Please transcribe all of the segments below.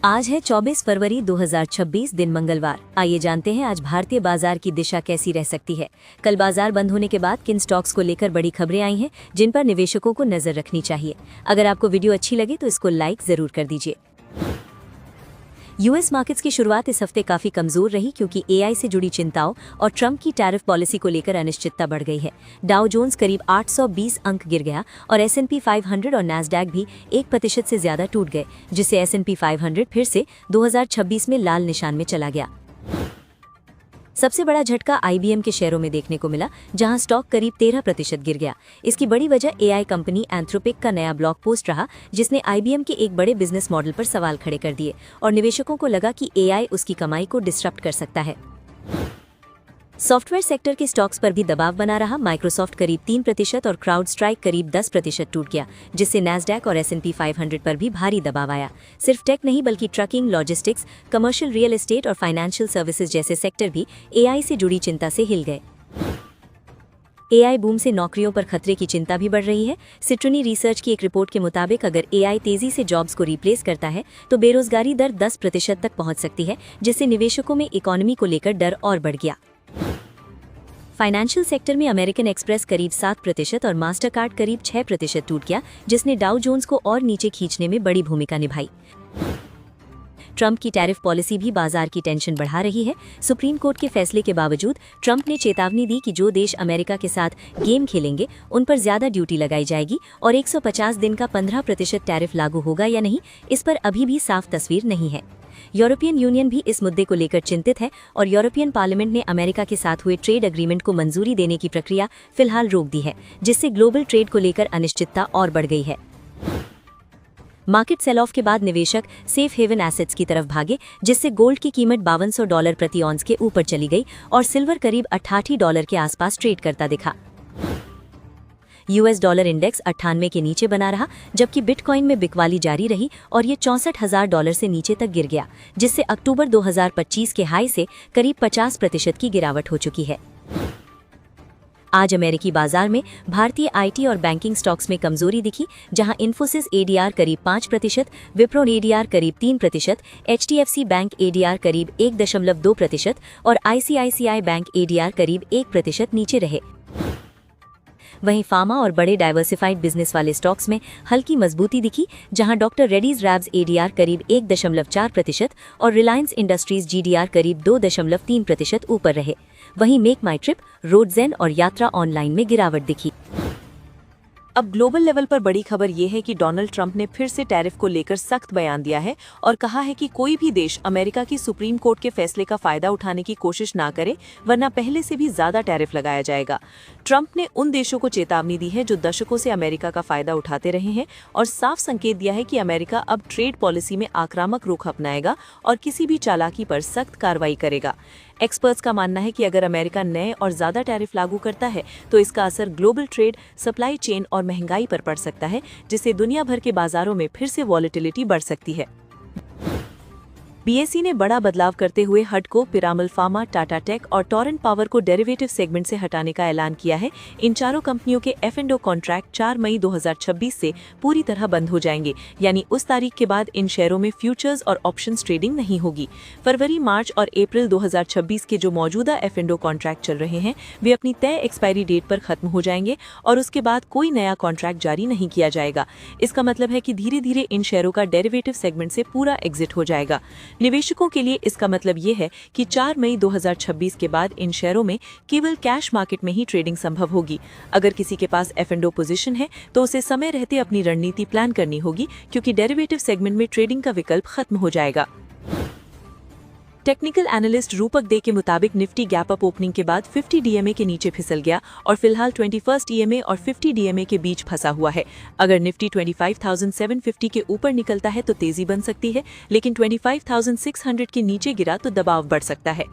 आज है 24 फरवरी 2026 दिन मंगलवार। आइए जानते हैं आज भारतीय बाजार की दिशा कैसी रह सकती है। कल बाजार बंद होने के बाद किन स्टॉक्स को लेकर बड़ी खबरें आई हैं जिन पर निवेशकों को नजर रखनी चाहिए। अगर आपको वीडियो अच्छी लगे तो इसको लाइक जरूर कर दीजिए। यूएस मार्केट्स की शुरुआत इस हफ्ते काफी कमजोर रही क्योंकि एआई से जुड़ी चिंताओं और ट्रंप की टैरिफ पॉलिसी को लेकर अनिश्चितता बढ़ गई है। डाउ जोन्स करीब 820 अंक गिर गया और S&P 500 और नैस्डैक भी 1% से ज्यादा टूट गए, जिससे S&P 500 फिर से 2026 में लाल निशान में चला गया। सबसे बड़ा झटका IBM के शेयरों में देखने को मिला, जहां स्टॉक करीब 13% गिर गया। इसकी बड़ी वजह AI कंपनी एंथ्रोपिक का नया ब्लॉग पोस्ट रहा, जिसने IBM के एक बड़े बिजनेस मॉडल पर सवाल खड़े कर दिए और निवेशकों को लगा कि AI उसकी कमाई को डिस्टर्ब कर सकता है। सॉफ्टवेयर सेक्टर के स्टॉक्स पर भी दबाव बना रहा। माइक्रोसॉफ्ट करीब 3% और क्राउड स्ट्राइक करीब 10% टूट गया, जिससे नैस्डैक और S&P 500 पर भी भारी दबाव आया। सिर्फ टेक नहीं बल्कि trucking, logistics, commercial real estate और फाइनेंशियल सर्विसेज जैसे सेक्टर भी AI से जुड़ी चिंता से हिल गए। AI बूम से नौकरियों पर खतरे की चिंता भी बढ़ रही है। सिट्रनी रिसर्च की एक रिपोर्ट के मुताबिक अगर AI तेजी से जॉब्स को रिप्लेस करता है तो बेरोजगारी दर 10% तक पहुंच सकती है, जिससे निवेशकों में इकोनॉमी को लेकर डर और बढ़ गया। फाइनेंशियल सेक्टर में अमेरिकन एक्सप्रेस करीब 7% और मास्टरकार्ड करीब 6% टूट गया, जिसने डाउ जोन्स को और नीचे खींचने में बड़ी भूमिका निभाई। ट्रंप की टैरिफ पॉलिसी भी बाजार की टेंशन बढ़ा रही है। सुप्रीम कोर्ट के फैसले के बावजूद ट्रंप ने चेतावनी दी कि जो देश अमेरिका के साथ गेम खेलेंगे उन पर ज्यादा ड्यूटी लगाई जाएगी और 150 दिन का 15% टैरिफ लागू होगा या नहीं, इस पर अभी भी साफ तस्वीर नहीं है। यूरोपियन यूनियन भी इस मुद्दे को लेकर चिंतित है और यूरोपियन पार्लियामेंट ने अमेरिका के साथ हुए ट्रेड एग्रीमेंट को मंजूरी देने की प्रक्रिया फिलहाल रोक दी है, जिससे ग्लोबल ट्रेड को लेकर अनिश्चितता और बढ़ गई है। मार्केट सेल ऑफ के बाद निवेशक सेफ हेवन एसेट्स की तरफ भागे, जिससे गोल्ड की कीमत $5200 प्रति ऑन्स के ऊपर चली गई और सिल्वर करीब $88 के आसपास ट्रेड करता दिखा। US डॉलर इंडेक्स 98 के नीचे बना रहा, जबकि बिटकॉइन में बिकवाली जारी रही और ये $64,000 से नीचे तक गिर गया, जिससे अक्टूबर 2025 के हाई से करीब 50% की गिरावट हो चुकी है। आज अमेरिकी बाजार में भारतीय IT और बैंकिंग स्टॉक्स में कमजोरी दिखी, जहां इन्फोसिस ADR करीब 5%, विप्रो ADR करीब 3%, HDFC बैंक ADR करीब 1.2% और ICICI बैंक ADR करीब 1% नीचे रहे। वहीं फार्मा और बड़े डाइवर्सिफाइड बिजनेस वाले स्टॉक्स में हल्की मजबूती दिखी, जहां डॉक्टर रेड्डीज लैब्स ADR करीब 1.4% और रिलायंस इंडस्ट्रीज GDR करीब 2.3% ऊपर रहे। वहीं मेक माई ट्रिप, रोडजेन और यात्रा ऑनलाइन में गिरावट दिखी। अब ग्लोबल लेवल पर बड़ी खबर ये है कि डोनाल्ड ट्रंप ने फिर से टैरिफ को लेकर सख्त बयान दिया है और कहा है कि कोई भी देश अमेरिका की सुप्रीम कोर्ट के फैसले का फायदा उठाने की कोशिश ना करे, वरना पहले से भी ज्यादा टैरिफ लगाया जाएगा। ट्रंप ने उन देशों को चेतावनी दी है जो दशकों से अमेरिका का फायदा उठाते रहे हैं और साफ संकेत दिया है कि अमेरिका अब ट्रेड पॉलिसी में आक्रामक रुख अपनाएगा और किसी भी चालाकी पर सख्त कार्रवाई करेगा। एक्सपर्ट्स का मानना है कि अगर अमेरिका नए और ज्यादा टैरिफ लागू करता है तो इसका असर ग्लोबल ट्रेड, सप्लाई चेन और महंगाई पर पड़ सकता है, जिससे दुनिया भर के बाजारों में फिर से वॉलेटिलिटी बढ़ सकती है। BSE ने बड़ा बदलाव करते हुए हडको, पिरामल फार्मा, टाटा टेक और टोरेंट पावर को डेरिवेटिव सेगमेंट से हटाने का ऐलान किया है। इन चारों कंपनियों के F&O कॉन्ट्रैक्ट 4 मई 2026 से पूरी तरह बंद हो जाएंगे, यानी उस तारीख के बाद इन शेयरों में फ्यूचर्स और ऑप्शंस ट्रेडिंग नहीं होगी। फरवरी, मार्च और अप्रैल 2026 के जो मौजूदा F&O कॉन्ट्रैक्ट चल रहे हैं वे अपनी तय एक्सपायरी डेट पर खत्म हो जाएंगे और उसके बाद कोई नया कॉन्ट्रैक्ट जारी नहीं किया जाएगा। इसका मतलब है कि धीरे धीरे इन शेयरों का डेरिवेटिव सेगमेंट से पूरा एग्जिट हो जाएगा। निवेशकों के लिए इसका मतलब ये है कि 4 मई 2026 के बाद इन शेयरों में केवल कैश मार्केट में ही ट्रेडिंग संभव होगी। अगर किसी के पास F&O पोजीशन है तो उसे समय रहते अपनी रणनीति प्लान करनी होगी, क्योंकि डेरिवेटिव सेगमेंट में ट्रेडिंग का विकल्प खत्म हो जाएगा। टेक्निकल एनालिस्ट रूपक दे के मुताबिक निफ्टी गैप अप ओपनिंग के बाद 50 DMA के नीचे फिसल गया और फिलहाल 21st EMA और 50 DMA के बीच फंसा हुआ है। अगर निफ्टी 25,750 के ऊपर निकलता है तो तेजी बन सकती है, लेकिन 25,600 के नीचे गिरा तो दबाव बढ़ सकता है।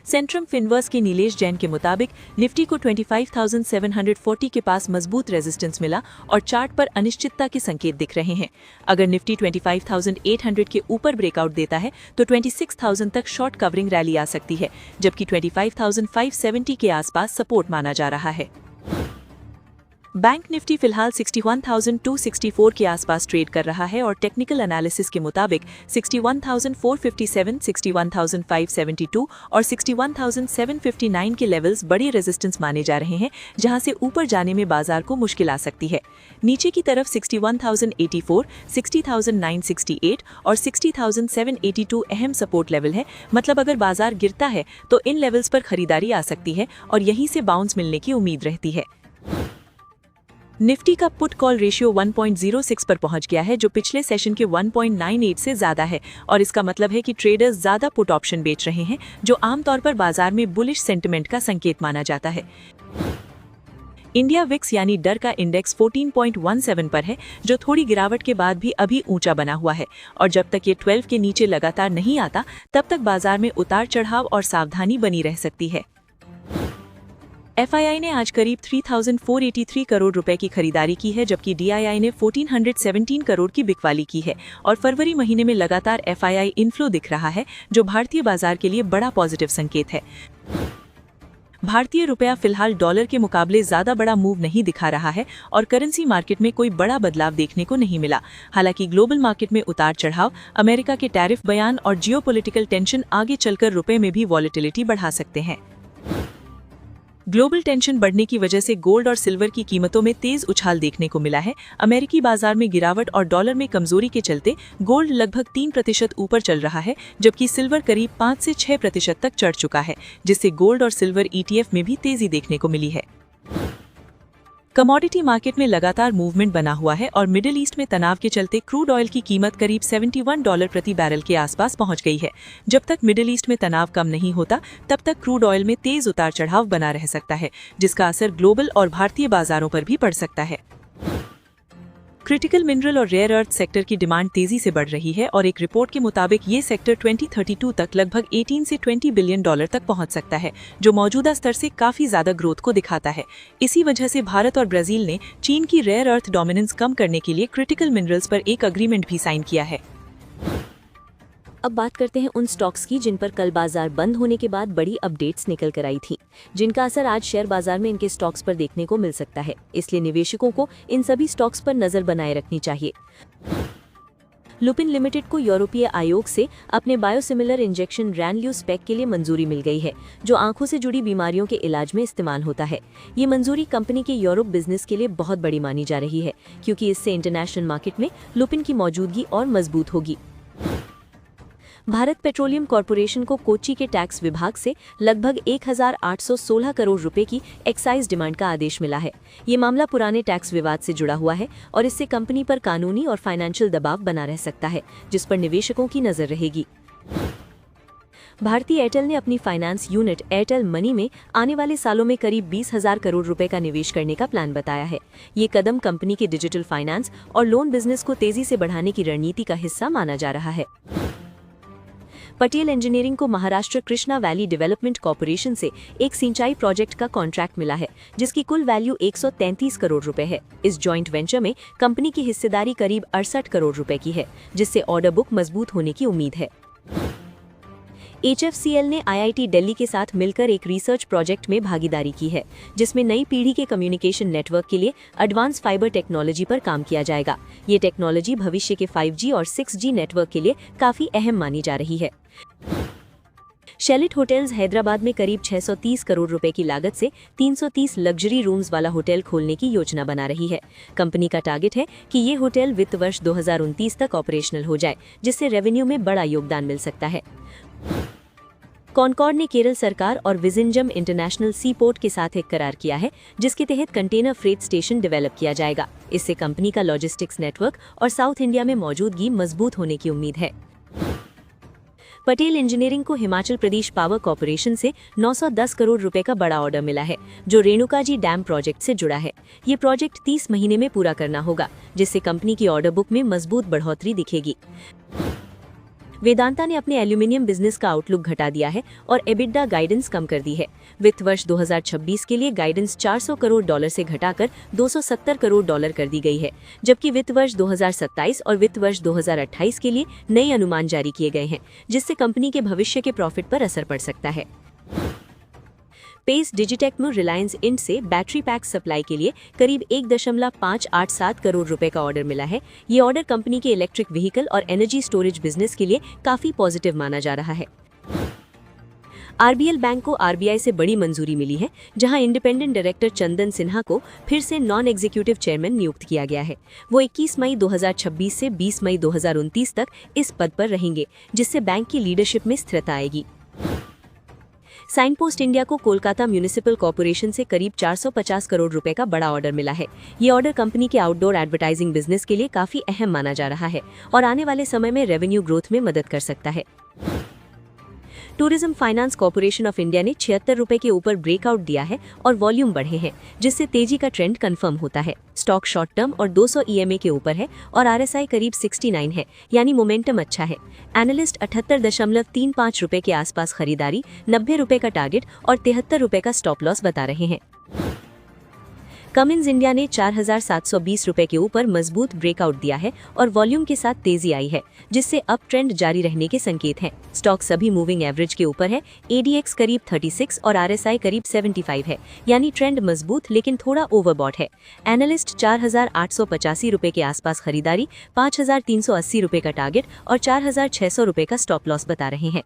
सेंट्रम फिनवर्स के नीलेश जैन के मुताबिक निफ्टी को 25,740 के पास मजबूत रेजिस्टेंस मिला और चार्ट पर अनिश्चितता के संकेत दिख रहे हैं। अगर निफ्टी 25,800 के ऊपर ब्रेकआउट देता है तो 26,000 तक शॉर्ट कवरिंग रैली आ सकती है, जबकि 25,570 के आसपास सपोर्ट माना जा रहा है। बैंक निफ्टी फिलहाल 61,264 के आसपास ट्रेड कर रहा है और टेक्निकल एनालिसिस के मुताबिक 61,457, 61,572 और 61,759 के लेवल्स बड़े रेजिस्टेंस माने जा रहे हैं, जहां से ऊपर जाने में बाजार को मुश्किल आ सकती है। नीचे की तरफ 61,084, 60,968 और 60,782 अहम सपोर्ट लेवल है। मतलब अगर बाजार गिरता है तो इन लेवल्स पर खरीदारी आ सकती है और यहीं से बाउंस मिलने की उम्मीद रहती है। निफ्टी का पुट कॉल रेशियो 1.06 पर पहुंच गया है, जो पिछले सेशन के 1.98 से ज्यादा है और इसका मतलब है कि ट्रेडर्स ज्यादा पुट ऑप्शन बेच रहे हैं, जो आमतौर पर बाजार में बुलिश सेंटिमेंट का संकेत माना जाता है। इंडिया विक्स यानी डर का इंडेक्स 14.17 पर है, जो थोड़ी गिरावट के बाद भी अभी ऊंचा बना हुआ है और जब तक ये 12 के नीचे लगातार नहीं आता तब तक बाजार में उतार चढ़ाव और सावधानी बनी रह सकती है। FII ने आज करीब 3,483 करोड़ रुपए की खरीदारी की है, जबकि DII ने 1,417 करोड़ की बिकवाली की है और फरवरी महीने में लगातार FII इनफ्लो दिख रहा है, जो भारतीय बाजार के लिए बड़ा पॉजिटिव संकेत है। भारतीय रुपया फिलहाल डॉलर के मुकाबले ज्यादा बड़ा मूव नहीं दिखा रहा है और करेंसी मार्केट में कोई बड़ा बदलाव देखने को नहीं मिला। हालांकि ग्लोबल मार्केट में उतार चढ़ाव, अमेरिका के टैरिफ बयान और जियोपॉलिटिकल टेंशन आगे चलकर रुपए में भी वॉलेटिलिटी बढ़ा सकते हैं। ग्लोबल टेंशन बढ़ने की वजह से गोल्ड और सिल्वर की कीमतों में तेज उछाल देखने को मिला है। अमेरिकी बाजार में गिरावट और डॉलर में कमजोरी के चलते गोल्ड लगभग 3% ऊपर चल रहा है, जबकि सिल्वर करीब 5 से 6% तक चढ़ चुका है, जिससे गोल्ड और सिल्वर ETF में भी तेजी देखने को मिली है। कमोडिटी मार्केट में लगातार मूवमेंट बना हुआ है और मिडिल ईस्ट में तनाव के चलते क्रूड ऑयल की कीमत करीब $71 प्रति बैरल के आसपास पहुंच गई है। जब तक मिडिल ईस्ट में तनाव कम नहीं होता तब तक क्रूड ऑयल में तेज उतार चढ़ाव बना रह सकता है, जिसका असर ग्लोबल और भारतीय बाजारों पर भी पड़ सकता है। क्रिटिकल मिनरल और रेयर अर्थ सेक्टर की डिमांड तेजी से बढ़ रही है और एक रिपोर्ट के मुताबिक ये सेक्टर 2032 तक लगभग 18 से 20 बिलियन डॉलर तक पहुंच सकता है, जो मौजूदा स्तर से काफी ज्यादा ग्रोथ को दिखाता है। इसी वजह से भारत और ब्राजील ने चीन की रेयर अर्थ डोमिनेंस कम करने के लिए क्रिटिकल मिनरल्स पर एक अग्रीमेंट भी साइन किया है। अब बात करते हैं उन स्टॉक्स की जिन पर कल बाजार बंद होने के बाद बड़ी अपडेट्स निकल कर आई थी, जिनका असर आज शेयर बाजार में इनके स्टॉक्स पर देखने को मिल सकता है। इसलिए निवेशकों को इन सभी स्टॉक्स पर नजर बनाए रखनी चाहिए। लुपिन लिमिटेड को यूरोपीय आयोग से अपने बायोसिमिलर इंजेक्शन रैनल्यू स्पेक के लिए मंजूरी मिल गई है, जो आंखों से जुड़ी बीमारियों के इलाज में इस्तेमाल होता है। ये मंजूरी कंपनी के यूरोप बिजनेस के लिए बहुत बड़ी मानी जा रही है, क्योंकि इससे इंटरनेशनल मार्केट में लुपिन की मौजूदगी और मजबूत होगी। भारत पेट्रोलियम कॉर्पोरेशन को कोच्चि के टैक्स विभाग से लगभग 1,816 करोड़ रुपए की एक्साइज डिमांड का आदेश मिला है। ये मामला पुराने टैक्स विवाद से जुड़ा हुआ है और इससे कंपनी पर कानूनी और फाइनेंशियल दबाव बना रह सकता है, जिस पर निवेशकों की नजर रहेगी। भारतीय एयरटेल ने अपनी फाइनेंस यूनिट एयरटेल मनी में आने वाले सालों में करीब 20,000 करोड़ रुपए का निवेश करने का प्लान बताया है। ये कदम कंपनी के डिजिटल फाइनेंस और लोन बिजनेस को तेजी से बढ़ाने की रणनीति का हिस्सा माना जा रहा है। पटेल इंजीनियरिंग को Maharashtra Krishna valley development corporation से एक सिंचाई प्रोजेक्ट का कॉन्ट्रैक्ट मिला है, जिसकी कुल वैल्यू 133 करोड़ रुपए है। इस जॉइंट वेंचर में कंपनी की हिस्सेदारी करीब 68 करोड़ रुपए की है, जिससे ऑर्डर बुक मजबूत होने की उम्मीद है। HFCL ने IIT दिल्ली के साथ मिलकर एक रिसर्च प्रोजेक्ट में भागीदारी की है, जिसमें नई पीढ़ी के कम्युनिकेशन नेटवर्क के लिए एडवांस फाइबर टेक्नोलॉजी पर काम किया जाएगा। ये टेक्नोलॉजी भविष्य के 5G और 6G नेटवर्क के लिए काफी अहम मानी जा रही है। शेलिट होटल्स हैदराबाद में करीब 630 करोड़ रुपए की लागत से 330 लग्जरी रूम्स वाला होटल खोलने की योजना बना रही है। कंपनी का टारगेट है कि ये होटल वित्त वर्ष 2029 तक ऑपरेशनल हो जाए, जिससे रेवेन्यू में बड़ा योगदान मिल सकता है। कॉनकॉर्ड ने केरल सरकार और विजिंजम इंटरनेशनल सी पोर्ट के साथ एक करार किया है, जिसके तहत कंटेनर फ्रेट स्टेशन डेवलप किया जाएगा। इससे कंपनी का लॉजिस्टिक्स नेटवर्क और साउथ इंडिया में मौजूदगी मजबूत होने की उम्मीद है। पटेल इंजीनियरिंग को हिमाचल प्रदेश पावर कॉर्पोरेशन से 910 करोड़ रुपए का बड़ा ऑर्डर मिला है, जो रेणुकाजी डैम प्रोजेक्ट से जुड़ा है। ये प्रोजेक्ट 30 महीने में पूरा करना होगा, जिससे कंपनी की ऑर्डर बुक में मजबूत बढ़ोतरी दिखेगी। वेदांता ने अपने एल्यूमिनियम बिजनेस का आउटलुक घटा दिया है और एबिडा गाइडेंस कम कर दी है। वित्त वर्ष 2026 के लिए गाइडेंस $400 करोड़ से घटाकर $270 करोड़ कर दी गई है, जबकि वित्त वर्ष 2027 और वित्त वर्ष 2028 के लिए नए अनुमान जारी किए गए हैं, जिससे कंपनी के भविष्य के प्रॉफिट पर असर पड़ सकता है। पेस डिजिटेक में रिलायंस इंड से बैटरी पैक सप्लाई के लिए करीब 1.587 करोड़ रुपए का ऑर्डर मिला है। ये ऑर्डर कंपनी के इलेक्ट्रिक व्हीकल और एनर्जी स्टोरेज बिजनेस के लिए काफी पॉजिटिव माना जा रहा है। आरबीएल बैंक को आरबीआई से बड़ी मंजूरी मिली है, जहां इंडिपेंडेंट डायरेक्टर चंदन सिन्हा को फिर से नॉन एग्जीक्यूटिव चेयरमैन नियुक्त किया गया है। वो 21 मई 2026 से 20 मई 2029 तक इस पद पर रहेंगे, जिससे बैंक की लीडरशिप में स्थिरता आएगी। साइन पोस्ट इंडिया को कोलकाता म्यूनिसिपल कॉर्पोरेशन से करीब 450 करोड़ रुपए का बड़ा ऑर्डर मिला है। ये ऑर्डर कंपनी के आउटडोर एडवर्टाइजिंग बिजनेस के लिए काफी अहम माना जा रहा है और आने वाले समय में रेवेन्यू ग्रोथ में मदद कर सकता है। Tourism finance corporation of India ने 76 रुपए के ऊपर ब्रेकआउट दिया है और वॉल्यूम बढ़े हैं, जिससे तेजी का ट्रेंड कंफर्म होता है। स्टॉक शॉर्ट टर्म और 200 ईएमए के ऊपर है और आरएसआई करीब 69 है, यानी मोमेंटम अच्छा है। एनालिस्ट 78.35 रुपए के आसपास खरीदारी, 90 रुपए का टारगेट और 73 रुपए का स्टॉप लॉस बता रहे हैं। कमिंस इंडिया ने 4,720 रुपए के ऊपर मजबूत ब्रेकआउट दिया है और वॉल्यूम के साथ तेजी आई है, जिससे अप ट्रेंड जारी रहने के संकेत हैं। स्टॉक सभी मूविंग एवरेज के ऊपर है। एडीएक्स करीब 36 और आरएसआई करीब 75 है, यानी ट्रेंड मजबूत लेकिन थोड़ा ओवरबॉट है। एनालिस्ट 4,885 रुपए के आसपास खरीदारी, 5,380 रुपए का टारगेट और 4,600 रुपए का स्टॉप लॉस बता रहे हैं।